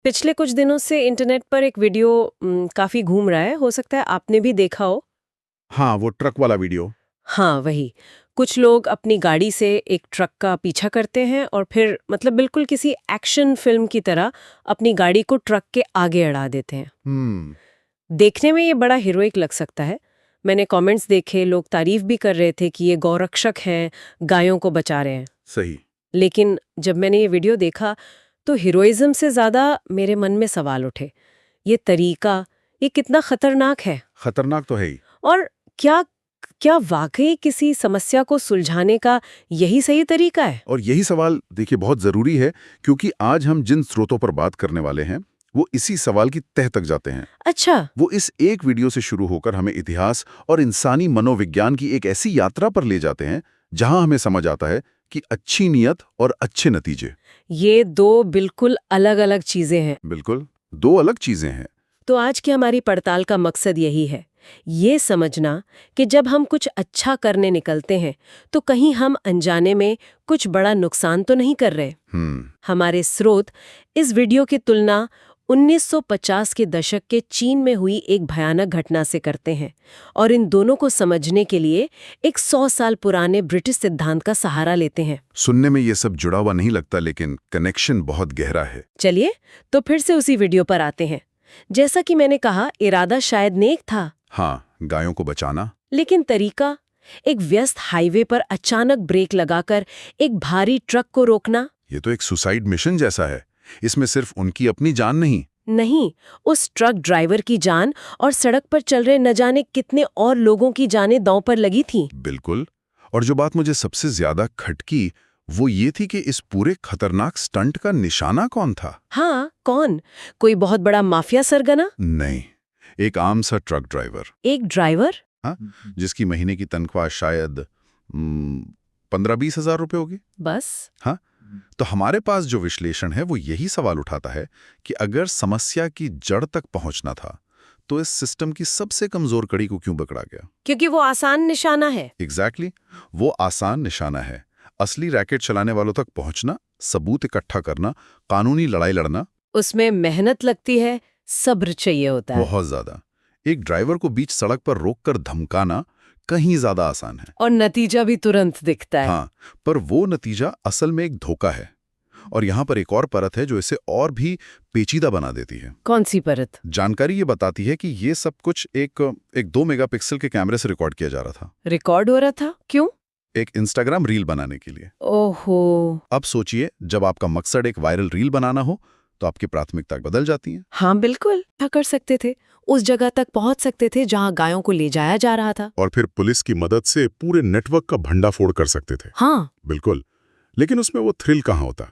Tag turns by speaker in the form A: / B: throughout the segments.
A: पिछले कुछ दिनों से इंटरनेट पर एक वीडियो काफी घूम रहा है, हो सकता है आपने भी देखा हो।
B: हाँ, वो ट्रक वाला वीडियो।
A: हाँ, वही। कुछ लोग अपनी गाड़ी से एक ट्रक का पीछा करते हैं और फिर मतलब बिल्कुल किसी एक्शन फिल्म की तरह अपनी गाड़ी को ट्रक के आगे अड़ा देते हैं।
B: हम्म।
A: देखने में ये बड़ा हीरोइक लग सकता है। मैंने कमेंट्स देखे, लोग तारीफ भी कर रहे थे कि ये गौरक्षक हैं, गायों को बचा रहे हैं।
B: सही।
A: लेकिन जब मैंने ये वीडियो देखा तो हीरोइज्म से ज्यादा मेरे मन में सवाल उठे। ये तरीका, ये कितना खतरनाक है।
B: खतरनाक तो है ही।
A: और क्या क्या वाकई किसी समस्या को सुलझाने का यही सही तरीका है?
B: और यही सवाल देखिए बहुत जरूरी है, क्योंकि आज हम जिन स्रोतों पर बात करने वाले हैं वो इसी सवाल की तह तक जाते हैं।
A: अच्छा।
B: वो इस एक वीडियो से शुरू होकर हमें इतिहास और इंसानी मनोविज्ञान की एक ऐसी यात्रा पर ले जाते हैं जहां हमें समझ आता है कि अच्छी नीयत और अच्छे नतीजे,
A: ये दो बिल्कुल अलग-अलग चीजें हैं।
B: बिल्कुल दो अलग चीजें हैं।
A: तो आज की हमारी पड़ताल का मकसद यही है, ये समझना कि जब हम कुछ अच्छा करने निकलते हैं तो कहीं हम अनजाने में कुछ बड़ा नुकसान तो नहीं कर रहे। हमारे स्रोत इस वीडियो की तुलना 1950 के दशक के चीन में हुई एक भयानक घटना से करते हैं और इन दोनों को समझने के लिए एक 100 साल पुराने ब्रिटिश सिद्धांत का सहारा लेते हैं।
B: सुनने में ये सब जुड़ा हुआ नहीं लगता, लेकिन कनेक्शन बहुत गहरा है।
A: चलिए तो फिर से उसी वीडियो पर आते हैं। जैसा कि मैंने कहा, इरादा शायद नेक था।
B: हाँ, गायों को बचाना।
A: लेकिन तरीका, एक व्यस्त हाईवे पर अचानक ब्रेक लगाकर एक भारी ट्रक को रोकना।
B: ये तो एक सुसाइड मिशन जैसा है। इसमें सिर्फ उनकी अपनी जान
A: नहीं, उस ट्रक ड्राइवर की जान और सड़क पर चल रहे न जाने कितने और लोगों की जानें दांव पर लगी थी।
B: बिल्कुल। और जो बात मुझे सबसे ज्यादा खटकी वो ये थी कि इस पूरे खतरनाक स्टंट का निशाना कौन था।
A: हाँ, कौन? कोई बहुत बड़ा माफिया सरगना?
B: नहीं, एक आम सा ट्रक ड्राइवर।
A: एक ड्राइवर?
B: हाँ, जिसकी महीने की तनख्वाह शायद 15-20 हजार रुपए होगी
A: बस।
B: हाँ। तो हमारे पास जो विश्लेषण है वो यही सवाल उठाता है कि अगर समस्या की जड़ तक पहुंचना था तो इस सिस्टम की सबसे कमजोर कड़ी को क्यों पकड़ा गया।
A: क्योंकि वो आसान निशाना है।
B: एग्जैक्टली, वो आसान निशाना है। असली रैकेट चलाने वालों तक पहुंचना, सबूत इकट्ठा करना, कानूनी लड़ाई लड़ना,
A: उसमें मेहनत लगती है, सब्र चाहिए होता है।
B: बहुत ज्यादा। एक ड्राइवर को बीच सड़क पर रोककर धमकाना कहीं ज्यादा आसान है।
A: और नतीजा भी तुरंत दिखता है।
B: हाँ, पर वो नतीजा असल में एक धोखा है। और यहाँ पर एक और परत है जो इसे और भी पेचीदा बना देती है।
A: कौन सी परत?
B: जानकारी ये बताती है कि ये सब कुछ एक 2 मेगापिक्सल के कैमरे से रिकॉर्ड किया जा रहा था।
A: रिकॉर्ड हो रहा था? क्यों?
B: एक इंस्टाग्राम रील बनाने के लिए।
A: ओहो।
B: अब सोचिए, जब आपका मकसद एक वायरल रील बनाना हो तो आपकी प्राथमिकता बदल जाती है।
A: हाँ बिल्कुल, क्या कर सकते थे, उस जगह तक पहुंच सकते थे जहां गायों को ले जाया जा रहा था।
C: और फिर पुलिस की मदद से पूरे नेटवर्क का भंडाफोड़ कर सकते थे।
A: हाँ
C: बिल्कुल। लेकिन उसमें वो थ्रिल कहाँ होता,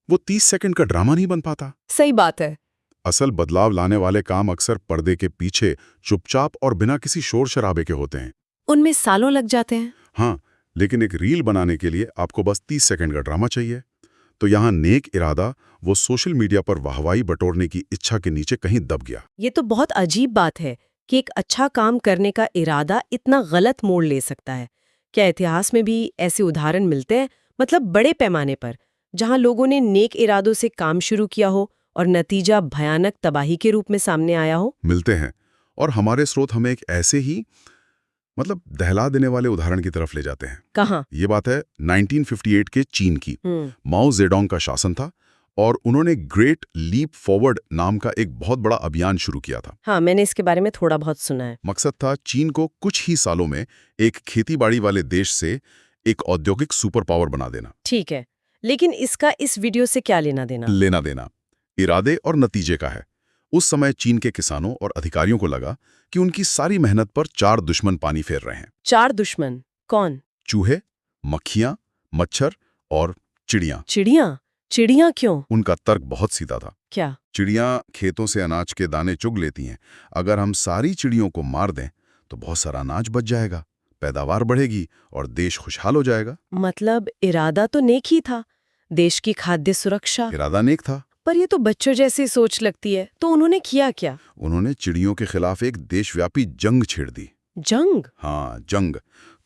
C: वो 30 सेकंड का ड्रामा नहीं बन पाता।
A: सही बात है।
C: असल बदलाव लाने वाले काम अक्सर पर्दे के पीछे चुपचाप और बिना किसी शोर शराबे के होते हैं।
A: उनमें सालों लग जाते हैं।
C: हाँ, लेकिन एक रील बनाने के लिए आपको बस 30 सेकंड का ड्रामा चाहिए। तो यहाँ नेक इरादा वो सोशल मीडिया पर वाहवाही बटोरने की इच्छा के नीचे कहीं दब गया।
A: ये तो बहुत अजीब बात है कि एक अच्छा काम करने का इरादा इतना गलत मोड़ ले सकता है। क्या इतिहास में भी ऐसे उदाहरण मिलते हैं, मतलब बड़े पैमाने पर, जहां लोगों ने नेक इरादों से काम शुरू किया हो और नतीजा भयानक तबाही के रूप में सामने आया हो?
C: मिलते हैं। और हमारे स्रोत हमें एक ऐसे ही दहला देने वाले उदाहरण की तरफ ले जाते हैं।
A: कहाँ?
C: ये बात है 1958 के चीन की। माओ जेडोंग का शासन था और उन्होंने ग्रेट लीप फॉरवर्ड नाम का एक बहुत बड़ा अभियान शुरू किया था।
A: हाँ, मैंने इसके बारे में थोड़ा बहुत सुना है।
C: मकसद था चीन को कुछ ही सालों में एक खेतीबाड़ी वाले देश से एक औद्योगिक सुपर पावर बना देना।
A: ठीक है, लेकिन इसका इस वीडियो से क्या लेना देना?
C: लेना देना इरादे और नतीजे का है। उस समय चीन के किसानों और अधिकारियों को लगा कि उनकी सारी मेहनत पर 4 दुश्मन पानी फेर रहे हैं।
A: 4 दुश्मन? कौन?
C: चूहे, मक्खियां, मच्छर और चिड़ियां।
A: चिड़ियां? चिड़ियां क्यों?
C: उनका तर्क बहुत सीधा था।
A: क्या?
C: चिड़ियां खेतों से अनाज के दाने चुग लेती हैं। अगर हम सारी चिड़ियों को मार दें तो बहुत सारा अनाज बच जाएगा, पैदावार बढ़ेगी और देश खुशहाल हो जाएगा।
A: मतलब इरादा तो नेक ही था, देश की खाद्य सुरक्षा।
C: इरादा नेक था,
A: पर ये तो बच्चों जैसी सोच लगती है। तो उन्होंने किया क्या?
C: उन्होंने चिड़ियों के खिलाफ एक देशव्यापी जंग छेड़ दी।
A: जंग?
C: हाँ, जंग।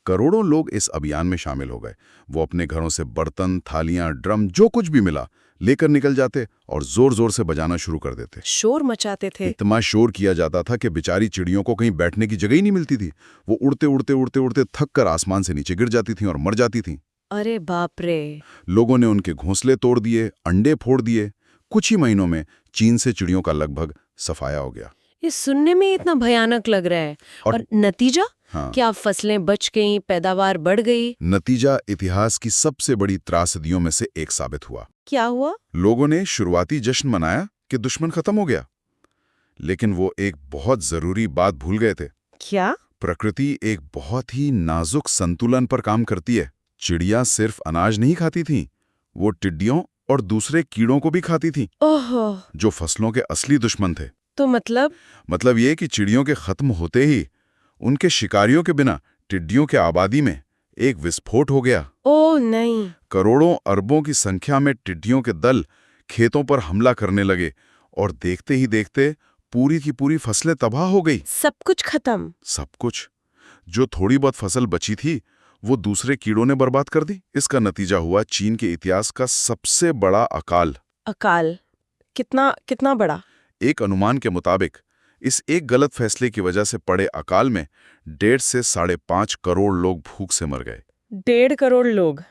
C: करोड़ों लोग इस अभियान में शामिल हो गए। वो अपने घरों से बर्तन, थालियां, ड्रम, जो कुछ भी मिला लेकर निकल जाते और जोर जोर से बजाना शुरू कर देते।
A: शोर मचाते थे।
C: इतना शोर किया जाता था कि बेचारी चिड़ियों को कहीं बैठने की जगह ही नहीं मिलती थी। वो उड़ते उड़ते उड़ते उड़ते थक कर आसमान से नीचे गिर जाती थी और मर जाती थी।
A: अरे बाप रे।
C: लोगों ने उनके घोंसले तोड़ दिए, अंडे फोड़ दिए। कुछ ही महीनों में चीन से चिड़ियों का लगभग सफाया हो गया।
A: ये सुनने में इतना भयानक लग रहा है। और नतीजा?
C: हाँ।
A: क्या फसलें बच गईं, पैदावार बढ़ गई?
C: नतीजा इतिहास की सबसे बड़ी त्रासदियों में से एक साबित हुआ।
A: क्या हुआ?
C: लोगों ने शुरुआती जश्न मनाया कि दुश्मन खत्म हो गया, लेकिन वो एक बहुत जरूरी बात भूल गए थे।
A: क्या?
C: प्रकृति एक बहुत ही नाजुक संतुलन पर काम करती है। चिड़िया सिर्फ अनाज नहीं खाती थीं, वो टिड्डियों और दूसरे कीड़ों को भी खाती थीं,
A: ओहो।
C: जो फसलों के असली दुश्मन थे।
A: तो मतलब
C: ये कि चिड़ियों के खत्म होते ही उनके शिकारियों के बिना टिड्डियों के आबादी में एक विस्फोट हो गया।
A: ओह नहीं।
C: करोड़ों अरबों की संख्या में टिड्डियों के दल खेतों पर हमला करने लगे और देखते ही देखते पूरी की पूरी फसलें तबाह हो गई।
A: सब कुछ खत्म।
C: सब कुछ। जो थोड़ी बहुत फसल बची थी वो दूसरे कीड़ों ने बर्बाद कर दी। इसका नतीजा हुआ चीन के इतिहास का सबसे बड़ा अकाल।
A: अकाल? कितना बड़ा?
C: एक अनुमान के मुताबिक इस एक गलत फैसले की वजह से पड़े अकाल में 1.5 से 5.5 करोड़ लोग भूख से मर गए।
A: 1.5 करोड़ लोग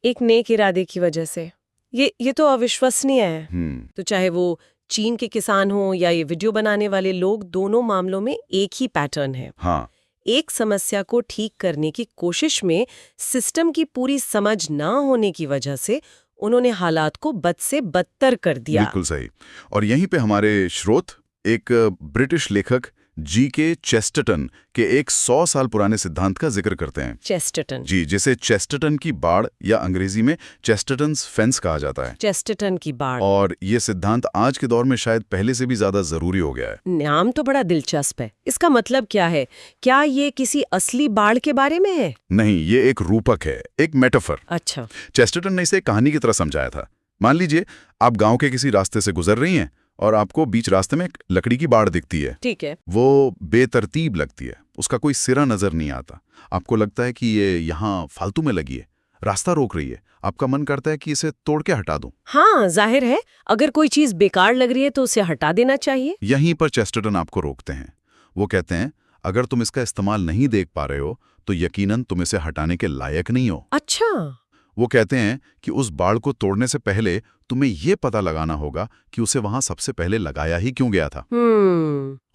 A: एक नेक इरादे की वजह से? ये तो अविश्वसनीय है। तो चाहे वो चीन के किसान हो या ये वीडियो बनाने वाले लोग, दोनों मामलों में एक ही पैटर्न है।
C: हाँ।
A: एक समस्या को ठीक करने की कोशिश में सिस्टम की पूरी समझ ना होने की वजह से उन्होंने हालात को बद से बदतर कर दिया।
C: बिल्कुल सही। और यहीं पे हमारे स्रोत एक ब्रिटिश लेखक जी.के. चेस्टरटन के एक 100 साल पुराने सिद्धांत का जिक्र करते हैं।
A: चेस्टरटन?
C: जी, जिसे चेस्टरटन की बाड़ या अंग्रेजी में चेस्टरटन्स फेंस कहा जाता है।
A: चेस्टरटन की बाड़।
C: और ये सिद्धांत आज के दौर में शायद पहले से भी ज्यादा जरूरी हो गया है।
A: नाम तो बड़ा दिलचस्प है। इसका मतलब क्या है? क्या ये किसी असली बाढ़ के बारे में है?
C: नहीं, ये एक रूपक है, एक मेटाफर।
A: अच्छा।
C: चेस्टरटन ने इसे कहानी की तरह समझाया था। मान लीजिए आप गांव के किसी रास्ते से गुजर रही हैं और आपको बीच रास्ते में एक लकड़ी की बाड़ दिखती है।
A: ठीक है।
C: वो बेतरतीब लगती है, उसका कोई सिरा नजर नहीं आता। आपको लगता है कि ये यहाँ फालतू में लगी है, रास्ता रोक रही है। आपका मन करता है कि इसे तोड़ के हटा दूं।
A: हाँ, जाहिर है, अगर कोई चीज बेकार लग रही है तो उसे हटा देना चाहिए।
C: यहीं पर चेस्टरटन आपको रोकते हैं। वो कहते हैं, अगर तुम इसका इस्तेमाल नहीं देख पा रहे हो तो यकीनन तुम इसे हटाने के लायक नहीं हो।
A: अच्छा।
C: वो कहते हैं कि उस बाड़ को तोड़ने से पहले तुम्हें ये पता लगाना होगा कि उसे वहां सबसे पहले लगाया ही क्यों गया था।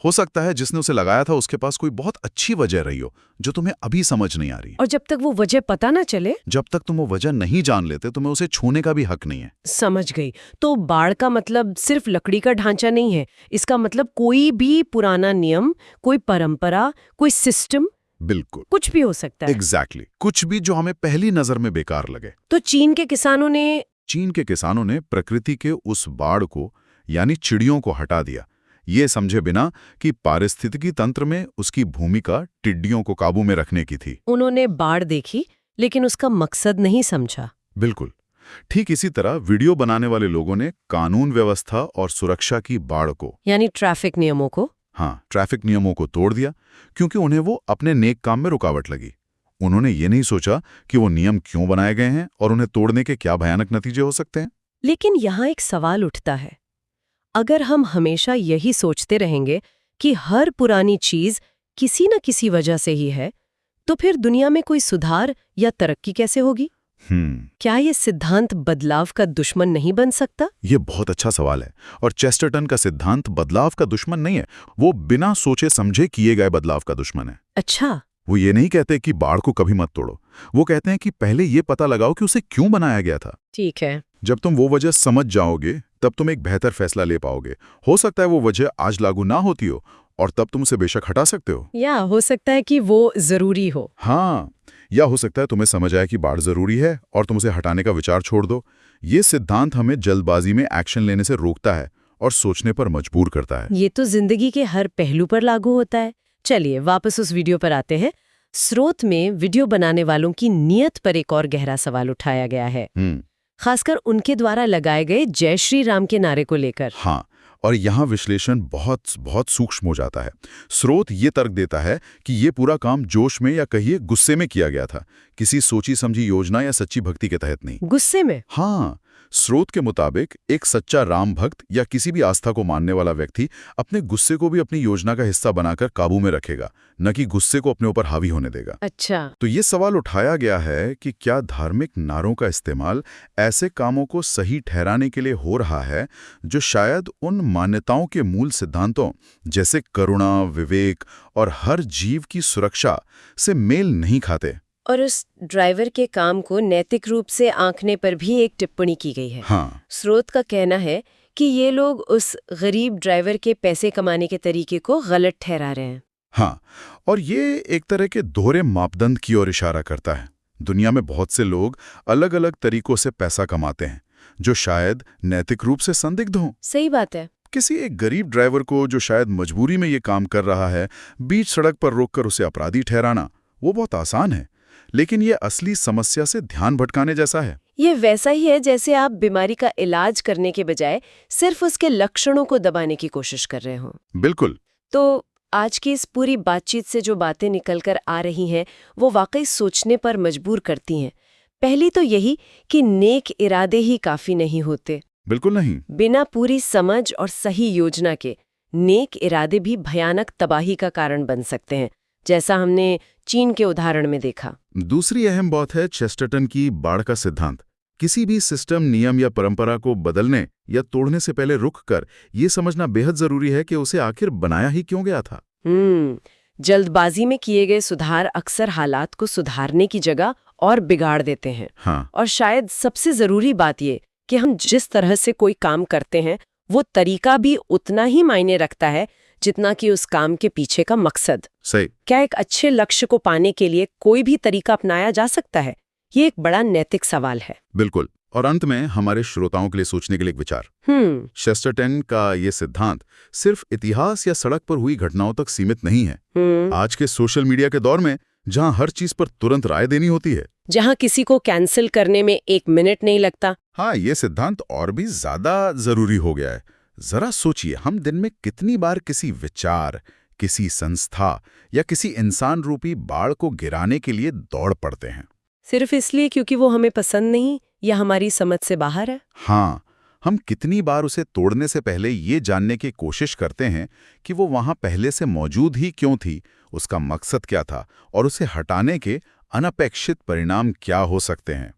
C: हो सकता है जिसने उसे लगाया था उसके पास कोई बहुत अच्छी वजह रही हो जो तुम्हें अभी समझ नहीं आ रही।
A: और जब तक वो वजह पता ना चले,
C: जब तक तुम वो वजह नहीं जान लेते, तुम्हें उसे छूने का भी हक नहीं है।
A: समझ गई। तो बाड़ का मतलब सिर्फ लकड़ी का ढांचा नहीं है, इसका मतलब कोई भी पुराना नियम, कोई परंपरा, कोई सिस्टम,
C: बिल्कुल
A: कुछ भी हो सकता है।
C: एग्जैक्टली, कुछ भी जो हमें पहली नजर में बेकार लगे।
A: तो चीन के किसानों ने
C: प्रकृति के उस बाड़ को यानी चिड़ियों को हटा दिया, ये समझे बिना कि पारिस्थितिकी तंत्र में उसकी भूमिका टिड्डियों को काबू में रखने की थी।
A: उन्होंने बाड़ देखी लेकिन उसका मकसद नहीं समझा।
C: बिल्कुल ठीक इसी तरह वीडियो बनाने वाले लोगों ने कानून व्यवस्था और सुरक्षा की बाड़ को, यानी
A: ट्रैफिक
C: नियमों को तोड़ दिया, क्योंकि उन्हें वो अपने नेक काम में रुकावट लगी। उन्होंने ये नहीं सोचा कि वो नियम क्यों बनाए गए हैं और उन्हें तोड़ने के क्या भयानक नतीजे हो सकते हैं।
A: लेकिन यहाँ एक सवाल उठता है, अगर हम हमेशा यही सोचते रहेंगे कि हर पुरानी चीज किसी न किसी वजह से ही है, तो फिर दुनिया में कोई सुधार या तरक्की कैसे होगी? क्या ये सिद्धांत बदलाव का दुश्मन नहीं बन सकता?
C: ये बहुत अच्छा सवाल है। और चेस्टरटन का सिद्धांत बदलाव का दुश्मन नहीं है, वो बिना सोचे समझे किए गए बदलाव का दुश्मन है।
A: अच्छा।
C: वो ये नहीं कहते कि बाड़ को कभी मत तोड़ो, वो कहते हैं कि पहले ये पता लगाओ कि उसे क्यों बनाया गया था।
A: ठीक है।
C: जब तुम वो वजह समझ जाओगे तब तुम एक बेहतर फैसला ले पाओगे। हो सकता है वो वजह आज लागू ना होती हो और तब तुम उसे बेशक हटा सकते हो,
A: या हो सकता है कि वो जरूरी हो।
C: हाँ, या हो सकता है तुम्हें समझ आए कि बाढ़ जरूरी है और तुम उसे हटाने का विचार छोड़ दो। ये सिद्धांत हमें जल्दबाजी में एक्शन लेने से रोकता है और सोचने पर मजबूर करता है।
A: ये तो जिंदगी के हर पहलू पर लागू होता है। चलिए वापस उस वीडियो पर आते हैं। स्रोत में वीडियो बनाने वालों की नीयत पर एक और गहरा सवाल उठाया गया है, खासकर उनके द्वारा लगाए गए जय श्री राम के नारे को लेकर।
C: हाँ, और यहाँ विश्लेषण बहुत सूक्ष्म हो जाता है। स्रोत ये तर्क देता है कि ये पूरा काम जोश में या कहिए गुस्से में किया गया था, किसी सोची समझी योजना या सच्ची भक्ति के तहत नहीं।
A: गुस्से में?
C: हाँ, स्रोत के मुताबिक एक सच्चा राम भक्त या किसी भी आस्था को मानने वाला व्यक्ति अपने गुस्से को भी अपनी योजना का हिस्सा बनाकर काबू में रखेगा, न कि गुस्से को अपने ऊपर हावी होने देगा।
A: अच्छा।
C: तो ये सवाल उठाया गया है कि क्या धार्मिक नारों का इस्तेमाल ऐसे कामों को सही ठहराने के लिए हो रहा है जो शायद उन मान्यताओं के मूल सिद्धांतों जैसे करुणा, विवेक और हर जीव की सुरक्षा से मेल नहीं खाते।
A: और उस ड्राइवर के काम को नैतिक रूप से आंकने पर भी एक टिप्पणी की गई है।
C: हाँ,
A: स्रोत का कहना है कि ये लोग उस गरीब ड्राइवर के पैसे कमाने के तरीके को गलत ठहरा रहे हैं।
C: हाँ, और ये एक तरह के दोहरे मापदंड की ओर इशारा करता है। दुनिया में बहुत से लोग अलग अलग तरीकों से पैसा कमाते हैं जो शायद नैतिक रूप से संदिग्ध हों।
A: सही बात है।
C: किसी एक गरीब ड्राइवर को जो शायद मजबूरी में ये काम कर रहा है, बीच सड़क पर रोककर उसे अपराधी ठहराना वो बहुत आसान है, लेकिन ये असली समस्या से ध्यान भटकाने जैसा है।
A: ये वैसा ही है जैसे आप बीमारी का इलाज करने के बजाय सिर्फ उसके लक्षणों को दबाने की कोशिश कर रहे हो।
C: बिल्कुल।
A: तो आज की इस पूरी बातचीत से जो बातें निकल कर आ रही हैं वो वाकई सोचने पर मजबूर करती हैं। पहली तो यही कि नेक इरादे ही काफी नहीं होते।
C: बिल्कुल नहीं।
A: बिना पूरी समझ और सही योजना के नेक इरादे भी भयानक तबाही का कारण बन सकते हैं, जैसा हमने चीन के उदाहरण में देखा।
C: दूसरी अहम बात है चेस्टरटन की बाड़ का सिद्धांत। किसी भी सिस्टम, नियम या परंपरा को बदलने या तोड़ने से पहले रुक कर ये समझना बेहद जरूरी है कि उसे आखिर बनाया ही क्यों गया था।
A: जल्दबाजी में किए गए सुधार अक्सर हालात को सुधारने की जगह और बिगाड़ देते हैं।
C: हाँ।
A: और शायद सबसे जरूरी बात ये कि हम जिस तरह से कोई काम करते हैं वो तरीका भी उतना ही मायने रखता है जितना कि उस काम के पीछे का मकसद।
C: सही।
A: क्या एक अच्छे लक्ष्य को पाने के लिए कोई भी तरीका अपनाया जा सकता है? ये एक बड़ा नैतिक सवाल है।
C: बिल्कुल। और अंत में हमारे श्रोताओं के लिए सोचने के लिए एक विचार। चेस्टरटन का ये सिद्धांत सिर्फ इतिहास या सड़क पर हुई घटनाओं तक सीमित नहीं है। आज के सोशल मीडिया के दौर में जहां हर चीज पर तुरंत राय देनी होती है, जहां
A: किसी को कैंसिल करने में 1 मिनट नहीं लगता,
C: हाँ, ये सिद्धांत और भी ज्यादा जरूरी हो गया है। जरा सोचिए, हम दिन में कितनी बार किसी विचार, किसी संस्था या किसी इंसान रूपी बाड़ को गिराने के लिए दौड़ पड़ते हैं,
A: सिर्फ इसलिए क्योंकि वो हमें पसंद नहीं या हमारी समझ से बाहर है।
C: हाँ, हम कितनी बार उसे तोड़ने से पहले ये जानने की कोशिश करते हैं कि वो वहां पहले से मौजूद ही क्यों थी, उसका मकसद क्या था और उसे हटाने के अनपेक्षित परिणाम क्या हो सकते हैं।